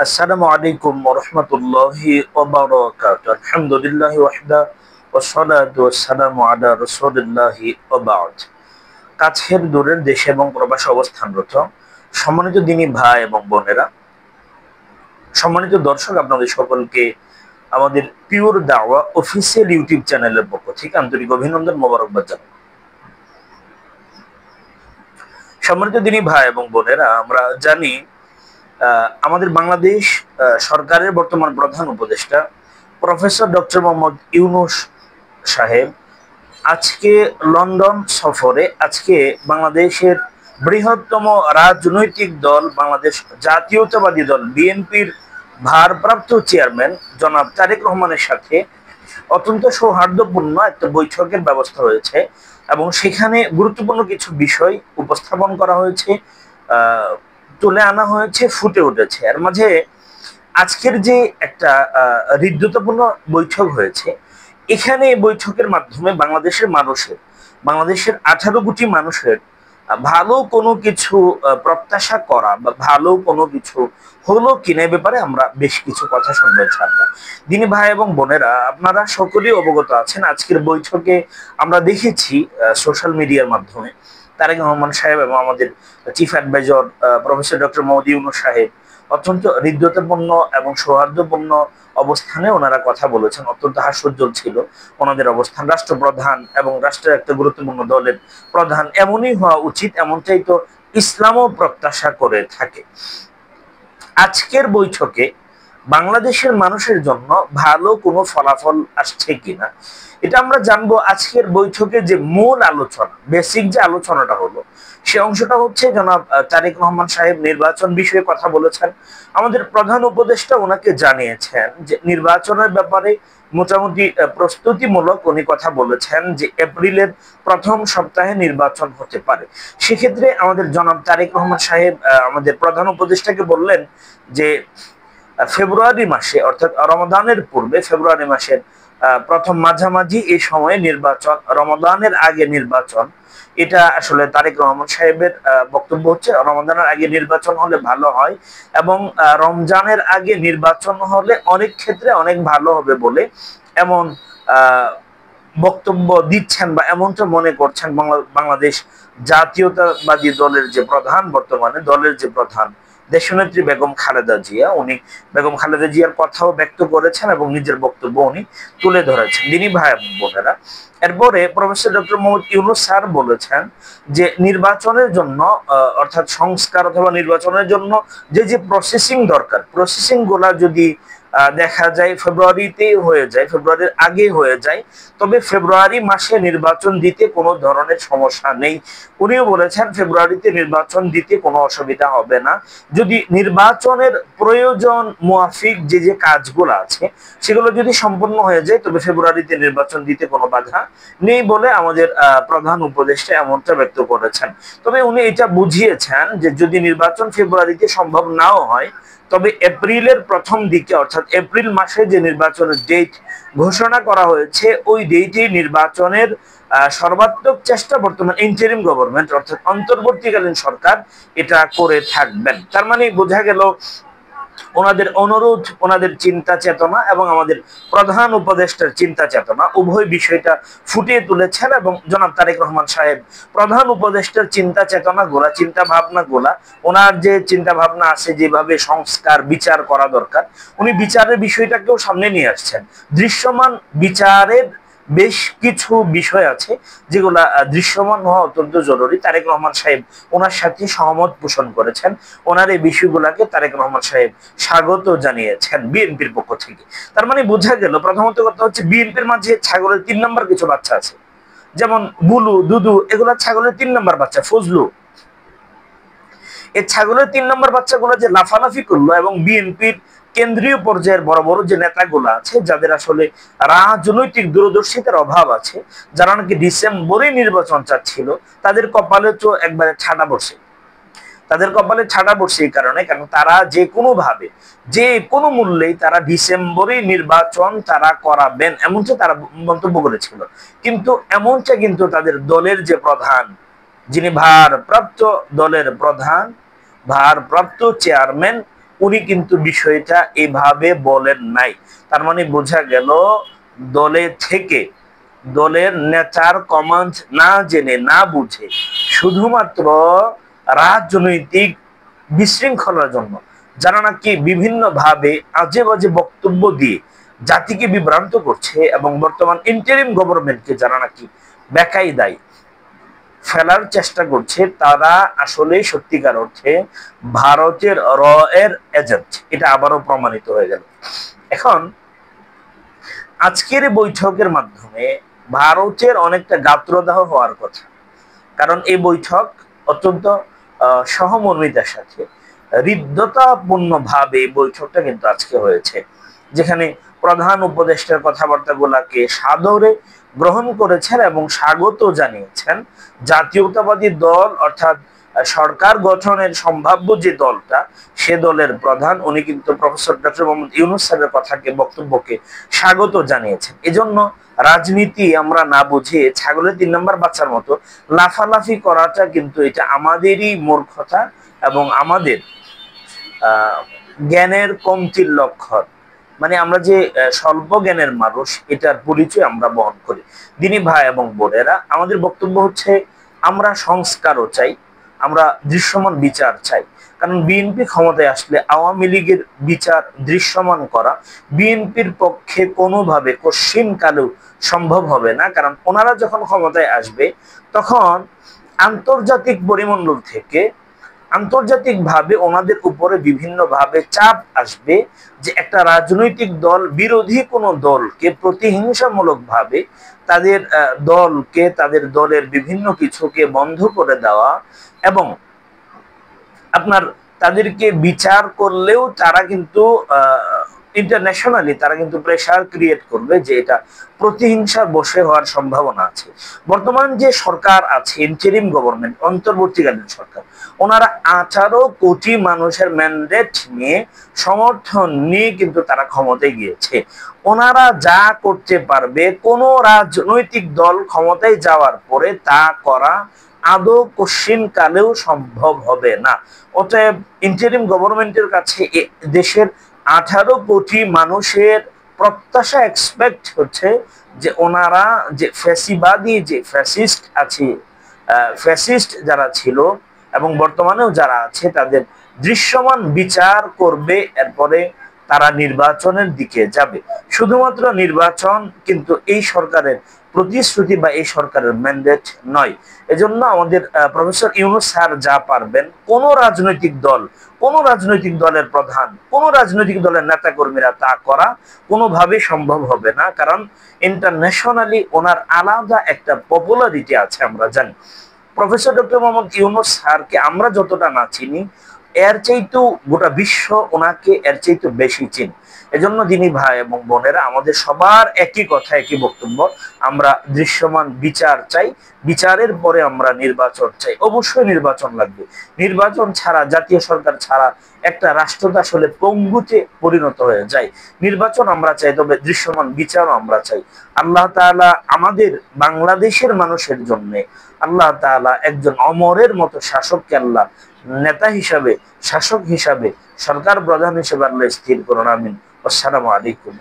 আসসালামু আলাইকুম ওয়া রাহমাতুল্লাহি ওয়া বারাকাতুহু। আলহামদুলিল্লাহি ওয়াহদা ওয়াসসালাতু ওয়াসসালামু আলা রাসূলিল্লাহি ওয়া বা'দ। কাছের দূরের দেশে এবং প্রবাসে অবস্থানরত সম্মানিত দিনী ভাই এবং বোনেরা, সম্মানিত দর্শক, আপনাদের সকলকে আমাদের পিওর দাওয়া অফিসিয়াল ইউটিউব চ্যানেলের পক্ষ থেকে আন্তরিক অভিনন্দন, মোবারকবাদ জানাই। সম্মানিত দিনী ভাই এবং বোনেরা, আমরা জানি আমাদের বাংলাদেশ সরকারের বর্তমান প্রধান উপদেষ্টা প্রফেসর ডক্টর মোহাম্মদ ইউনূস সাহেব আজকে লন্ডন সফরে, আজকে বাংলাদেশের বৃহত্তম রাজনৈতিক দল বাংলাদেশ জাতীয়তাবাদী দল বিএনপির ভারপ্রাপ্ত চেয়ারম্যান জনাব তারেক রহমানের সাথে অত্যন্ত সৌহার্দ্যপূর্ণ একটা বৈঠকের ব্যবস্থা হয়েছে এবং সেখানে গুরুত্বপূর্ণ কিছু বিষয় উপস্থাপন করা হয়েছে, তুলে আনা হয়েছে, ফুটে উঠেছে। এর মাঝে আজকের যে একটা হৃদ্যতাপূর্ণ বৈঠক হয়েছে, এখানে এই বৈঠকের মাধ্যমে বাংলাদেশের 18 কোটি মানুষের ভালো কোনো কিছু প্রত্যাশা করা বা ভালো কোনো কিছু হলো কিনা এ ব্যাপারে আমরা বেশ কিছু কথা শুনবো ইনশাআল্লাহ। দিনী ভাই এবং বোনেরা, আপনারা সকলেই অবগত আছেন, আজকের বৈঠকে আমরা দেখেছি সোশ্যাল মিডিয়ার মাধ্যমে তারেক রহমান সাহেব এবং আমাদের chief adviser professor doctor Mohammad Yunus সাহেব অত্যন্ত হৃদ্যতাপূর্ণ এবং সৌহার্দ্যপূর্ণ অবস্থানে ওনারা কথা বলেছেন। অত্যন্ত হাস্যোজ্জ্বল ছিল ওনাদের অবস্থান। রাষ্ট্রপ্রধান এবং রাষ্ট্রের একটা গুরুত্বপূর্ণ দলের প্রধান এমনই হওয়া উচিত, এমনটাই তো ইসলামও প্রত্যাশা করে থাকে। আজকের বৈঠকে বাংলাদেশের মানুষের জন্য ভালো কোনো ফলাফল আসছে কিনা এটা আমরা জানবো। আজকের বৈঠকে যে মূল আলোচনা, বেসিক যে আলোচনাটা হলো, সে অংশটা হচ্ছে জনাব তারেক রহমান সাহেব নির্বাচন বিষয়ে কথা বলেছেন। আমাদের প্রধান উপদেষ্টা ওনাকে জানিয়েছেন যে নির্বাচনের ব্যাপারে মোটামুটি প্রস্তুতিমূলক উনি কথা বলেছেন যে এপ্রিলের প্রথম সপ্তাহে নির্বাচন হতে পারে। সেক্ষেত্রে আমাদের জনাব তারেক রহমান সাহেব আমাদের প্রধান উপদেষ্টাকে বললেন যে ফেব্রুয়ারি মাসে, অর্থাৎ রমাদানের পূর্বে ফেব্রুয়ারি মাসের প্রথম মাঝামাঝি এই সময়ে নির্বাচন, রমাদানের আগে নির্বাচন, এটা আসলে তারেক রহমান সাহেবের বক্তব্য হচ্ছে রমাদানের আগে নির্বাচন হলে ভালো হয় এবং রমজানের আগে নির্বাচন হলে অনেক ক্ষেত্রে অনেক ভালো হবে বলে এমন বক্তব্য দিচ্ছেন বা এমনটা মনে করছেন বাংলাদেশ জাতীয়তাবাদী দলের যে প্রধান, বর্তমানে দলের যে প্রধান দেশনেত্রী বেগম খালেদা জিয়া। উনি বেগম খালেদা জিয়ার কথাও ব্যক্ত করেছেন এবং নিজের বক্তব্য উনি তুলে ধরেছেন। দিনী ভাই বোনেরা, এরপরে professor doctor Mohammad Yunus sir বলেছেন যে নির্বাচনের জন্য অর্থাৎ সংস্কার অথবা নির্বাচনের জন্য যে যে প্রসেসিং দরকার, প্রসেসিং গুলা যদি দেখা যায় ফেব্রুয়ারিতে হয়ে যায়, ফেব্রুয়ারির আগে হয়ে যায়, তবে ফেব্রুয়ারি মাসে নির্বাচন দিতে কোনো ধরনের সমস্যা নেই। উনিও বলেছেন ফেব্রুয়ারিতে নির্বাচন দিতে কোনো অসুবিধা হবে না, যদি নির্বাচনের প্রয়োজন মুআফিক যে যে কাজগুলো আছে সেগুলো যদি সম্পন্ন হয়ে যায় তবে ফেব্রুয়ারিতে নির্বাচন দিতে কোনো বাধা নেই বলে আমাদের প্রধান উপদেষ্টা এমনটা ব্যক্ত করেছেন। তবে উনি এটা বুঝিয়েছেন যে যদি নির্বাচন ফেব্রুয়ারিতে সম্ভব নাও হয় তবে এপ্রিলের প্রথম দিকে, অর্থাৎ এপ্রিল মাসে যে নির্বাচনের ডেট ঘোষণা করা হয়েছে ওই ডেটে নির্বাচনের সর্বাত্মক চেষ্টা বর্তমান ইন্টারিম গভর্নমেন্ট অর্থাৎ অন্তর্বর্তীকালীন সরকার এটা করে থাকবেন। তার মানে বোঝা গেল ওনাদের অনুরোধ, ওনাদের চিন্তা চেতনা এবং আমাদের প্রধান উপদেষ্টার চিন্তা চেতনা উভয় বিষয়টা ফুটিয়ে তুলেছেন এবং জনাব তারেক রহমান সাহেব প্রধান উপদেষ্টার চিন্তা চেতনা গোলা, চিন্তা ভাবনা গোলা, ওনার যে চিন্তা ভাবনা আছে যেভাবে সংস্কার বিচার করা দরকার, উনি বিচারের বিষয়টাকেও সামনে নিয়ে আসছেন। দৃশ্যমান বিচারের বেশ কিছু বিষয় আছে যেগুলা দৃশ্যমান হওয়া অত্যন্ত জরুরি। তারেক রহমান সাহেব ওনার সাথে সহমত পোষণ করেছেন, ওনার এই বিষয়গুলাকে তারেক রহমান সাহেব স্বাগত জানিয়েছেন বিএনপির পক্ষ থেকে। তার মানে বোঝা গেল প্রথমত কথা হচ্ছে বিএনপির মাঝে ছাগলের 3 নম্বর কিছু বাচ্চা আছে, যেমন বুলু, দুদু, এগুলা ছাগলের 3 নম্বর বাচ্চা। ফজলু, এই ছাগলের 3 নম্বর বাচ্চাগুলো যে লাফালাফি করলো এবং বিএনপির কেন্দ্রীয় পর্যায়ের বড় বড় যে নেতাগুলো আছে যাদের আসলে রাজনৈতিক দূরদর্শিতার অভাব আছে, যারা নাকি ডিসেম্বরে নির্বাচন চাচ্ছিল, তাদের কপালে তো একবারে ছাড়া বসে, তাদের কপালে ছাড়া বসে এই কারণে, কারণ তারা যে কোনো ভাবে যে কোনো মূল্যেই তারা ডিসেম্বরে নির্বাচন তারা করাবেন এমনটা তারা মন্তব্য করেছিল। কিন্তু এমনটা কিন্তু তাদের দলের যে প্রধান, যিনি ভারপ্রাপ্ত দলের প্রধান, ভারপ্রাপ্ত চেয়ারম্যান উনি কিন্তু বিষয়টা এভাবে বলেন নাই। তার মানে বোঝা গেল দলে থেকে দলের নেতার কমান্ড না জেনে না বুঝে শুধুমাত্র রাজনৈতিক বিশৃঙ্খলার জন্য যারা নাকি বিভিন্ন ভাবে আজে বাজে বক্তব্য দিয়ে জাতিকে বিভ্রান্ত করছে এবং বর্তমান ইন্টারিম গভর্নমেন্টকে যারা নাকি বেকায়দায় ফেলার চেষ্টা করছে, তারা আসলে সত্যিকার অর্থে ভারতের র এর এজেন্ট। এটা আবারও প্রমাণিত হয়ে গেল। এখন আজকের বৈঠকের মাধ্যমে ভারতের অনেকটা গাত্রদাহ হওয়ার কথা, কারণ এই বৈঠক অত্যন্ত সহমর্মিতার সাথে হৃদ্যতাপূর্ণ ভাবে বৈঠকটা কিন্তু আজকে হয়েছে, যেখানে প্রধান উপদেষ্টার কথাবার্তাগুলাকে সাদরে গ্রহণ করেছেন এবং স্বাগত জানিয়েছেন জাতীয়তাবাদী দল, অর্থাৎ সরকার গঠনের সম্ভাব্য যে দলটা, সে দলের প্রধান উনি কিন্তু প্রফেসর ডক্টর মোহাম্মদ ইউনূস স্যারের কথাকে, বক্তব্যকে স্বাগত জানিয়েছেন। এজন্য রাজনীতি আমরা না বুঝে ছাগলের 3 নম্বর বাচ্চার মতো লাফালাফি করাটা কিন্তু এটা আমাদেরই মূর্খতা এবং আমাদের জ্ঞানের কমতির লক্ষণ। মানে আমরা যে স্বল্প জ্ঞানের মানুষ, এটার পরিচয় আমরা বহন করি। দিনী ভাই এবং বোনেরা, আমাদের বক্তব্য হচ্ছে আমরা সংস্কারও চাই, আমরা দৃশ্যমান বিচার চাই। কারণ বিএনপি ক্ষমতায় আসলে আওয়ামী লীগের বিচার দৃশ্যমান করা বিএনপির পক্ষে কোনোভাবে কশ্চিনকালেও সম্ভব হবে না। কারণ ওনারা যখন ক্ষমতায় আসবে তখন আন্তর্জাতিক পরিমণ্ডল থেকে আন্তর্জাতিকভাবে ওনাদের উপরে বিভিন্নভাবে চাপ আসবে যে একটা রাজনৈতিক দল বিরোধী কোনো দলকে প্রতিহিংসামূলকভাবে তাদের দলকে, তাদের দলের বিভিন্ন কিছুকে বন্ধ করে দেওয়া এবং আপনার তাদেরকে বিচার করলেও তারা কিন্তু ইন্টারন্যাশনালি তারা কিন্তু প্রেসার ক্রিয়েট করবে যে এটা প্রতিহিংসার বশে হওয়ার সম্ভাবনা আছে। বর্তমান যে সরকার আছে, ইন্টারিম গভর্নমেন্ট, অন্তর্বর্তীকালীন সরকার, ওনারা 18 কোটি মানুষের ম্যান্ডেট নিয়ে, সমর্থন নিয়ে কিন্তু তারা ক্ষমতায় গিয়েছে। ওনারা যা করতে পারবে কোন রাজনৈতিক দল ক্ষমতায় যাওয়ার পরে তা করা আদৌ কশ্চিনকালেও সম্ভব হবে না। অতএব ইন্টারিম গভর্নমেন্টের কাছে দেশের 18 কোটি মানুষের প্রত্যাশা, এক্সপেক্ট হচ্ছে যে ওনারা যে ফ্যাসিবাদী, যে ফ্যাসিস্ট আছে, ফ্যাসিস্ট যারা ছিল এবং বর্তমানেও যারা আছে, তাদের দৃশ্যমান বিচার করবে। এরপরে তারা নির্বাচনের দিকে যাবে। শুধুমাত্র নির্বাচন কিন্তু এই সরকারের প্রতিশ্রুতি বা এই সরকারের ম্যান্ডেট নয়। এজন্য আমাদের প্রফেসর ইউনূস স্যার যা পারবেন, কোন রাজনৈতিক দল, কোন রাজনৈতিক দলের প্রধান, কোন রাজনৈতিক দলের নেতা কর্মীরা তা করা কোনোভাবেই সম্ভব হবে না। কারণ ইন্টারন্যাশনালি ওনার আলাদা একটা পপুলারিটি আছে, আমরা জানি। প্রফেসর ডক্টর মোহাম্মদ ইউনূস স্যারকে আমরা যতটা না চিনি, এর চাইতেও গোটা বিশ্ব ওনাকে এর চাইতেও বেশি চিনি। এজন্য দিনী ভাই এবং বোনেরা, আমাদের সবার একই কথা, একই বক্তব্য, আমরা দৃশ্যমান বিচার চাই। বিচারের পরে আমরা নির্বাচন চাই। অবশ্যই নির্বাচন লাগবে। নির্বাচন ছাড়া, জাতীয় সরকার ছাড়া একটা রাষ্ট্র আসলে পঙ্গুতে পরিণত হয়ে যায়। নির্বাচন আমরা চাই, তবে দৃশ্যমান বিচারও আমরা চাই। আল্লাহ তাআলা আমাদের বাংলাদেশের মানুষের জন্য আল্লাহ তাআলা একজন অমরের মতো শাসককে আল্লাহ নেতা হিসাবে, শাসক হিসাবে, সরকার প্রধান হিসেবে আল্লাহ স্থির করুন। আমিন। আসসালামু আলাইকুম।